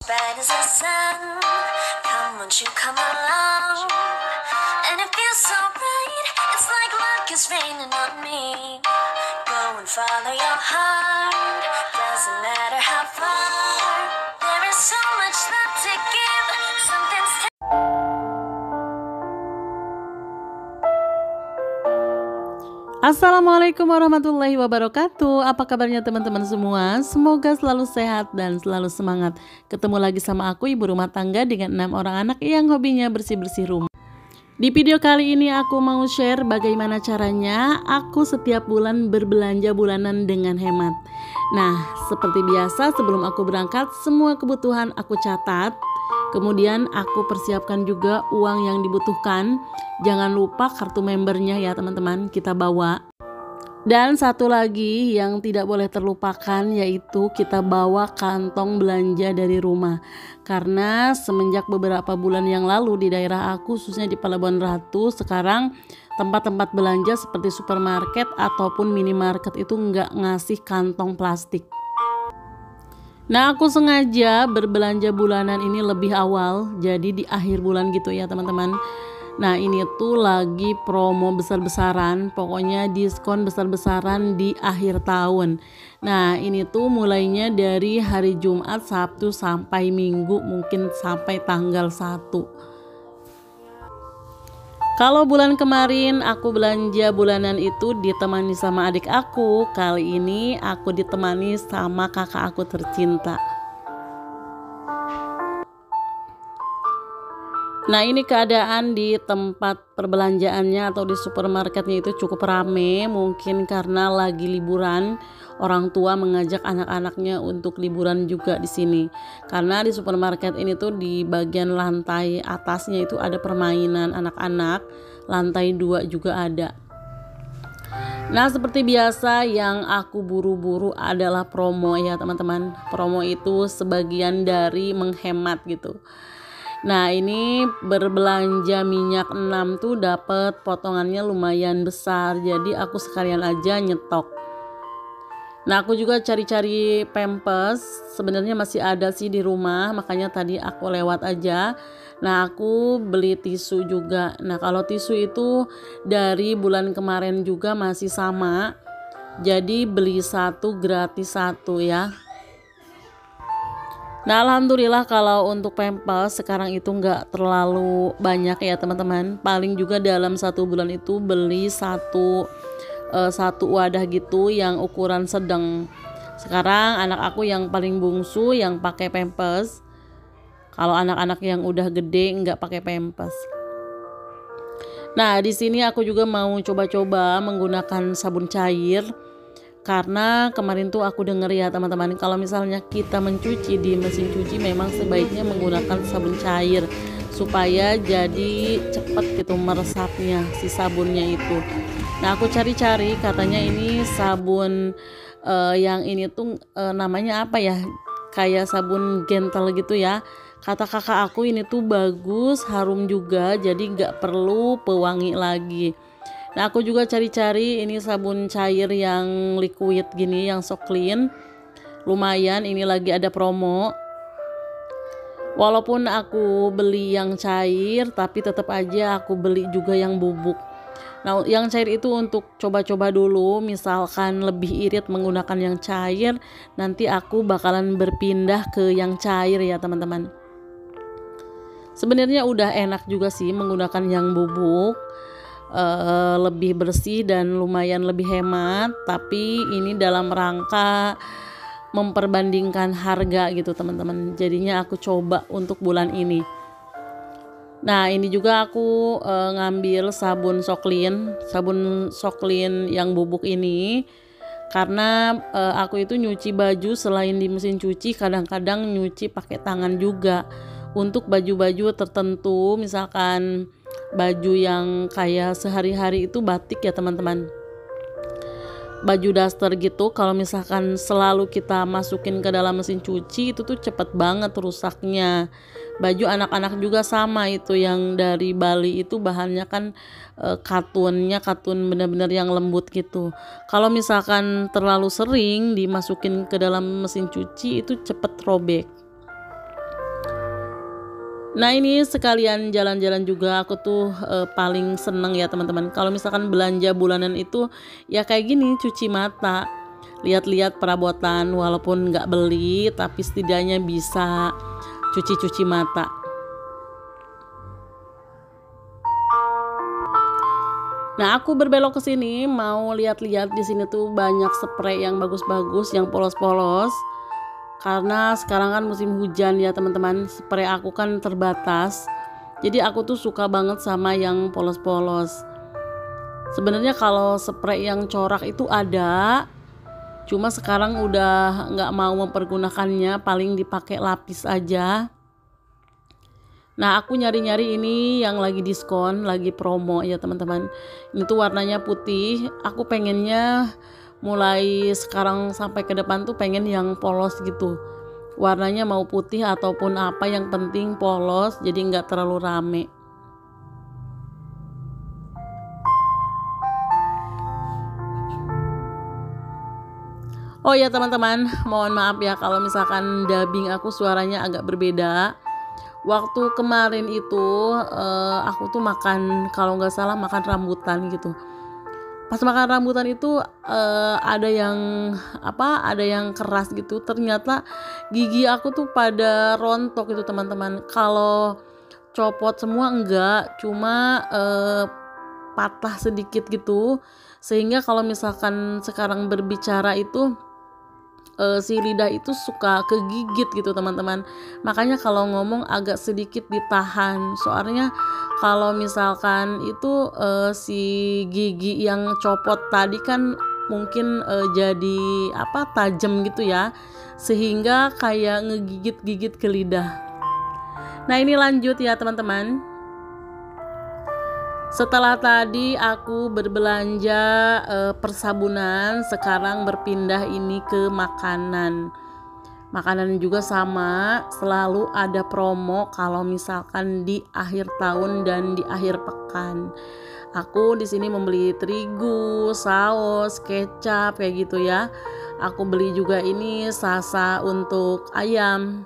bright as the sun. Come, won't you come along? And it feels so right. It's like luck is raining on me. Go and follow your heart. Doesn't matter how far. There is so much love to give. Something's Assalamualaikum warahmatullahi wabarakatuh. Apa kabarnya teman-teman semua? Semoga selalu sehat dan selalu semangat. Ketemu lagi sama aku, ibu rumah tangga dengan 6 orang anak yang hobinya bersih-bersih rumah. Di video kali ini aku mau share bagaimana caranya aku setiap bulan berbelanja bulanan dengan hemat. Nah, seperti biasa sebelum aku berangkat, semua kebutuhan aku catat. Kemudian aku persiapkan juga uang yang dibutuhkan. Jangan lupa kartu membernya ya teman-teman, kita bawa. Dan satu lagi yang tidak boleh terlupakan yaitu kita bawa kantong belanja dari rumah. Karena semenjak beberapa bulan yang lalu di daerah aku, khususnya di Pelabuhan Ratu, sekarang tempat-tempat belanja seperti supermarket ataupun minimarket itu nggak ngasih kantong plastik. Nah, aku sengaja berbelanja bulanan ini lebih awal, jadi di akhir bulan gitu ya teman-teman. Nah, ini tuh lagi promo besar-besaran, pokoknya diskon besar-besaran di akhir tahun. Nah, ini tuh mulainya dari hari Jumat, Sabtu sampai Minggu, mungkin sampai tanggal 1. Kalau bulan kemarin aku belanja bulanan itu ditemani sama adik aku, kali ini aku ditemani sama kakak aku tercinta. Nah, ini keadaan di tempat perbelanjaannya atau di supermarketnya itu cukup rame, mungkin karena lagi liburan. Orang tua mengajak anak-anaknya untuk liburan juga di sini. Karena di supermarket ini tuh di bagian lantai atasnya itu ada permainan anak-anak, lantai 2 juga ada. Nah, seperti biasa yang aku buru-buru adalah promo ya teman-teman. Promo itu sebagian dari menghemat gitu. Nah, ini berbelanja minyak 6 tuh dapat potongannya lumayan besar. Jadi aku sekalian aja nyetok. Nah, aku juga cari-cari pampers. Sebenarnya masih ada sih di rumah, makanya tadi aku lewat aja. Nah, aku beli tisu juga. Nah, kalau tisu itu dari bulan kemarin juga masih sama. Jadi beli 1 gratis 1 ya. Nah, alhamdulillah kalau untuk pampers sekarang itu nggak terlalu banyak ya teman-teman. Paling juga dalam 1 bulan itu beli satu wadah gitu yang ukuran sedang. Sekarang anak aku yang paling bungsu yang pakai pampers. Kalau anak-anak yang udah gede nggak pakai pampers. Nah, di sini aku juga mau coba-coba menggunakan sabun cair. Karena kemarin tuh aku denger ya teman-teman, kalau misalnya kita mencuci di mesin cuci memang sebaiknya menggunakan sabun cair supaya jadi cepet gitu meresapnya si sabunnya itu. Nah, aku cari-cari katanya ini sabun yang ini tuh namanya apa ya, kayak sabun gentle gitu ya. Kata kakak aku ini tuh bagus, harum juga, jadi gak perlu pewangi lagi. Nah, aku juga cari-cari ini sabun cair yang liquid gini, yang So Clean. Lumayan, ini lagi ada promo. Walaupun aku beli yang cair, tapi tetap aja aku beli juga yang bubuk. Nah, yang cair itu untuk coba-coba dulu, misalkan lebih irit menggunakan yang cair, nanti aku bakalan berpindah ke yang cair ya teman-teman. Sebenarnya udah enak juga sih menggunakan yang bubuk. Lebih bersih dan lumayan lebih hemat, tapi ini dalam rangka memperbandingkan harga gitu teman-teman. Jadinya aku coba untuk bulan ini. Nah, ini juga aku ngambil sabun So Clean yang bubuk ini karena aku itu nyuci baju selain di mesin cuci, kadang-kadang nyuci pakai tangan juga untuk baju-baju tertentu, misalkan baju yang kayak sehari-hari itu batik ya teman-teman, baju daster gitu. Kalau misalkan selalu kita masukin ke dalam mesin cuci itu tuh cepet banget rusaknya. Baju anak-anak juga sama, itu yang dari Bali itu bahannya kan katun bener-bener yang lembut gitu. Kalau misalkan terlalu sering dimasukin ke dalam mesin cuci itu cepet robek. Nah ini sekalian jalan-jalan juga, aku tuh paling seneng ya teman-teman kalau misalkan belanja bulanan itu ya kayak gini, cuci mata, lihat-lihat perabotan walaupun nggak beli tapi setidaknya bisa cuci-cuci mata. Nah aku berbelok ke sini mau lihat-lihat, di sini tuh banyak spray yang bagus-bagus, yang polos-polos. Karena sekarang kan musim hujan ya teman-teman, spray aku kan terbatas. Jadi aku tuh suka banget sama yang polos-polos. Sebenarnya kalau spray yang corak itu ada, cuma sekarang udah nggak mau mempergunakannya, paling dipakai lapis aja. Nah aku nyari-nyari ini yang lagi diskon, lagi promo ya teman-teman. Ini tuh warnanya putih, aku pengennya mulai sekarang sampai ke depan tuh pengen yang polos gitu, warnanya mau putih ataupun apa, yang penting polos jadi nggak terlalu rame. Oh ya teman-teman, mohon maaf ya kalau misalkan dubbing aku suaranya agak berbeda. Waktu kemarin itu aku tuh makan, kalau nggak salah makan rambutan gitu. Pas makan rambutan itu ada yang ada yang keras gitu, ternyata gigi aku tuh pada rontok itu teman-teman. Kalau copot semua enggak, cuma patah sedikit gitu, sehingga kalau misalkan sekarang berbicara itu si lidah itu suka kegigit gitu teman-teman. Makanya kalau ngomong agak sedikit ditahan, soalnya kalau misalkan itu si gigi yang copot tadi kan mungkin jadi tajam gitu ya, sehingga kayak ngegigit-gigit ke lidah. Nah ini lanjut ya teman-teman. Setelah tadi aku berbelanja persabunan, sekarang berpindah ini ke makanan. Makanan juga sama, selalu ada promo kalau misalkan di akhir tahun dan di akhir pekan. Aku di sini membeli terigu, saus, kecap kayak gitu ya. Aku beli juga ini sasa untuk ayam.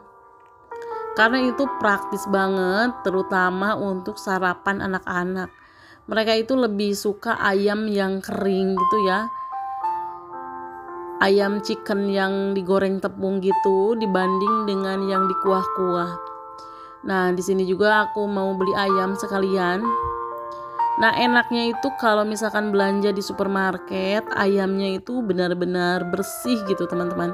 Karena itu praktis banget, terutama untuk sarapan anak-anak. Mereka itu lebih suka ayam yang kering gitu ya, ayam chicken yang digoreng tepung gitu dibanding dengan yang dikuah-kuah. Nah di sini juga aku mau beli ayam sekalian. Nah enaknya itu kalau misalkan belanja di supermarket, ayamnya itu benar-benar bersih gitu teman-teman,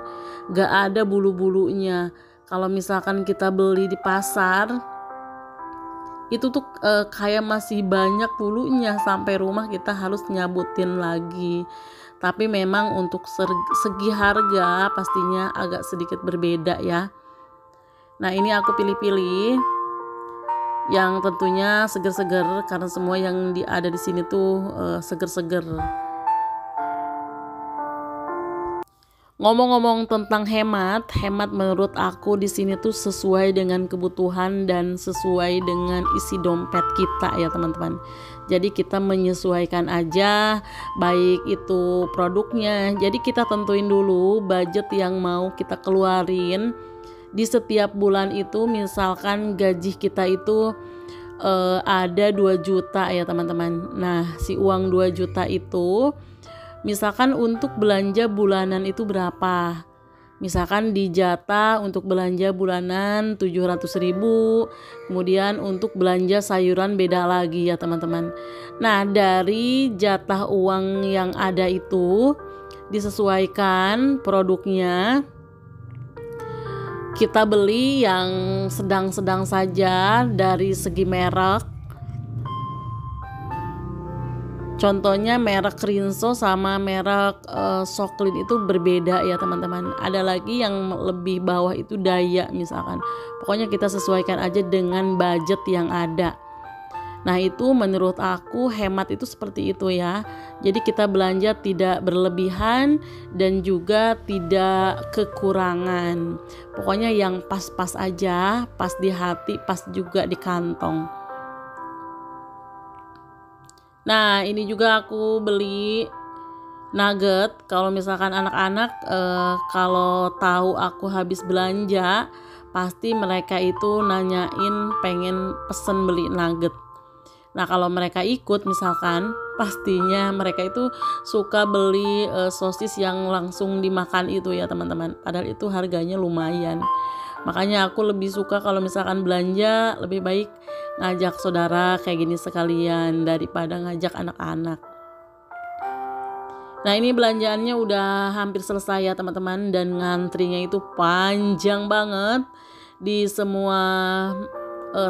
gak ada bulu-bulunya. Kalau misalkan kita beli di pasar itu tuh kayak masih banyak bulunya, sampai rumah kita harus nyabutin lagi. Tapi memang untuk segi harga pastinya agak sedikit berbeda ya. Nah ini aku pilih-pilih yang tentunya seger-seger, karena semua yang ada di sini tuh seger-seger. Ngomong-ngomong tentang hemat menurut aku di sini tuh sesuai dengan kebutuhan dan sesuai dengan isi dompet kita ya teman-teman. Jadi kita menyesuaikan aja, baik itu produknya. Jadi kita tentuin dulu budget yang mau kita keluarin di setiap bulan itu. Misalkan gaji kita itu ada 2 juta ya teman-teman. Nah si uang 2 juta itu misalkan untuk belanja bulanan itu berapa, misalkan dijatah untuk belanja bulanan 700.000, kemudian untuk belanja sayuran beda lagi ya teman-teman. Nah dari jatah uang yang ada itu disesuaikan produknya, kita beli yang sedang-sedang saja dari segi merek. Contohnya merek Rinso sama merek Soklin itu berbeda ya teman-teman. Ada lagi yang lebih bawah itu Daya misalkan. Pokoknya kita sesuaikan aja dengan budget yang ada. Nah itu menurut aku hemat itu seperti itu ya. Jadi kita belanja tidak berlebihan dan juga tidak kekurangan. Pokoknya yang pas-pas aja, pas di hati, pas juga di kantong. Nah ini juga aku beli nugget. Kalau misalkan anak-anak kalau tahu aku habis belanja pasti mereka itu nanyain pengen pesen beli nugget. Nah kalau mereka ikut misalkan, pastinya mereka itu suka beli sosis yang langsung dimakan itu ya teman-teman. Padahal itu harganya lumayan. Makanya aku lebih suka kalau misalkan belanja, lebih baik ngajak saudara kayak gini sekalian daripada ngajak anak-anak. Nah ini belanjaannya udah hampir selesai ya teman-teman, dan ngantrinya itu panjang banget. Di semua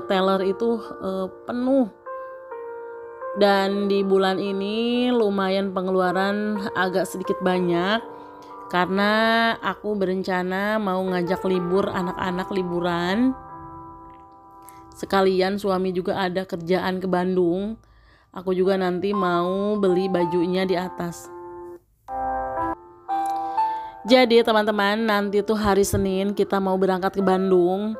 teller itu penuh. Dan di bulan ini lumayan pengeluaran agak sedikit banyak, karena aku berencana mau ngajak libur anak-anak liburan. Sekalian suami juga ada kerjaan ke Bandung. Aku juga nanti mau beli bajunya di atas. Jadi teman-teman, nanti tuh hari Senin kita mau berangkat ke Bandung.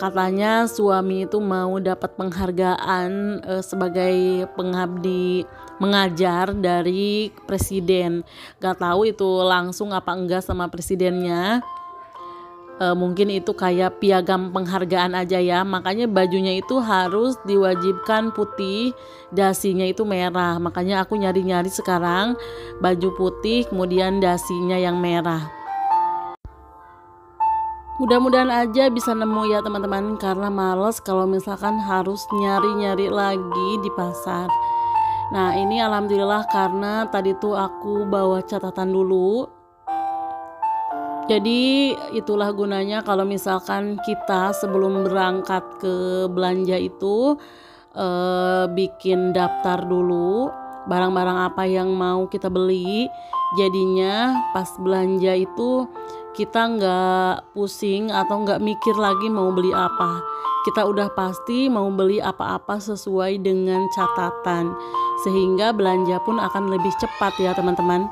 Katanya suami itu mau dapat penghargaan sebagai pengabdi mengajar dari presiden. Gak tahu itu langsung apa enggak sama presidennya. Mungkin itu kayak piagam penghargaan aja ya. Makanya bajunya itu harus diwajibkan putih, dasinya itu merah. Makanya aku nyari-nyari sekarang baju putih kemudian dasinya yang merah. Mudah-mudahan aja bisa nemu ya teman-teman, karena males kalau misalkan harus nyari-nyari lagi di pasar. Nah ini alhamdulillah karena tadi tuh aku bawa catatan dulu. Jadi itulah gunanya kalau misalkan kita sebelum berangkat ke belanja itu bikin daftar dulu barang-barang apa yang mau kita beli. Jadinya pas belanja itu kita nggak pusing atau nggak mikir lagi mau beli apa. Kita udah pasti mau beli apa-apa sesuai dengan catatan, sehingga belanja pun akan lebih cepat ya teman-teman.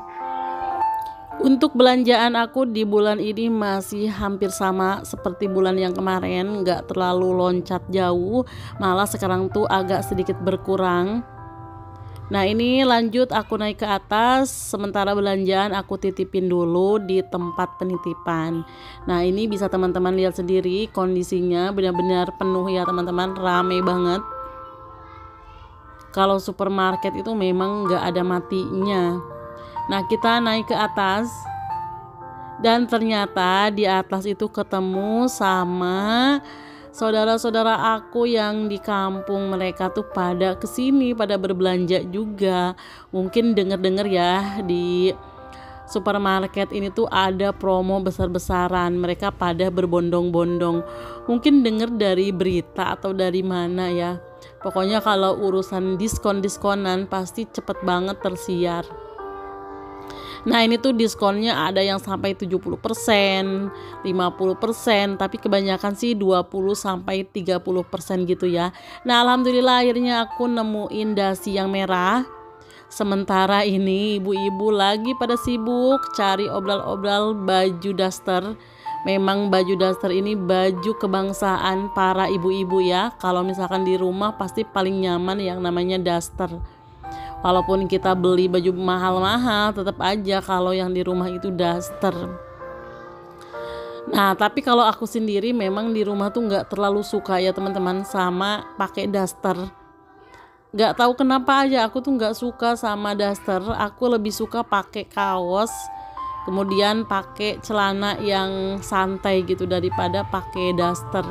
Untuk belanjaan aku di bulan ini masih hampir sama seperti bulan yang kemarin, nggak terlalu loncat jauh, malah sekarang tuh agak sedikit berkurang. Nah ini lanjut aku naik ke atas, sementara belanjaan aku titipin dulu di tempat penitipan. Nah ini bisa teman-teman lihat sendiri kondisinya benar-benar penuh ya teman-teman, rame banget. Kalau supermarket itu memang nggak ada matinya. Nah kita naik ke atas, dan ternyata di atas itu ketemu sama saudara-saudara aku yang di kampung. Mereka tuh pada kesini, pada berbelanja juga. Mungkin denger-denger ya di supermarket ini tuh ada promo besar-besaran. Mereka pada berbondong-bondong. Mungkin denger dari berita atau dari mana ya. Pokoknya kalau urusan diskon-diskonan pasti cepet banget tersiar. Nah ini tuh diskonnya ada yang sampai 70%, 50%, tapi kebanyakan sih 20-30% gitu ya. Nah alhamdulillah akhirnya aku nemuin dasi yang merah. Sementara ini ibu-ibu lagi pada sibuk cari obral-obral baju daster. Memang baju daster ini baju kebangsaan para ibu-ibu ya. Kalau misalkan di rumah pasti paling nyaman yang namanya daster. Walaupun kita beli baju mahal-mahal, tetap aja kalau yang di rumah itu daster. Nah tapi kalau aku sendiri memang di rumah tuh nggak terlalu suka ya teman-teman sama pakai daster. Nggak tahu kenapa aja aku tuh nggak suka sama daster. Aku lebih suka pakai kaos, kemudian pakai celana yang santai gitu daripada pakai daster.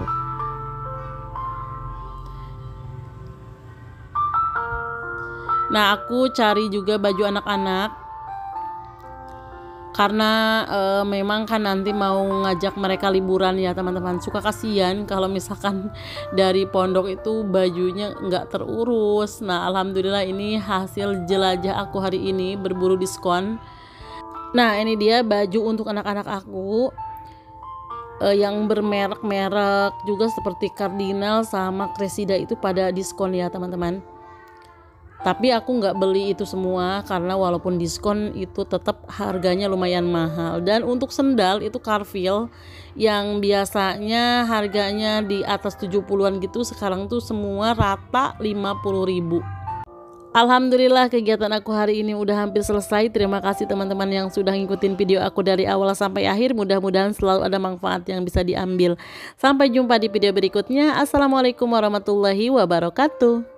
Nah aku cari juga baju anak-anak karena memang kan nanti mau ngajak mereka liburan ya teman-teman. Suka kasihan kalau misalkan dari pondok itu bajunya nggak terurus. Nah alhamdulillah ini hasil jelajah aku hari ini berburu diskon. Nah ini dia baju untuk anak-anak aku yang bermerek-merek juga seperti Cardinal sama Cressida itu pada diskon ya teman-teman. Tapi aku nggak beli itu semua karena walaupun diskon itu tetap harganya lumayan mahal. Dan untuk sendal itu Carville yang biasanya harganya di atas 70-an gitu, sekarang tuh semua rata 50.000. Alhamdulillah kegiatan aku hari ini udah hampir selesai. Terima kasih teman-teman yang sudah ngikutin video aku dari awal sampai akhir. Mudah-mudahan selalu ada manfaat yang bisa diambil. Sampai jumpa di video berikutnya. Assalamualaikum warahmatullahi wabarakatuh.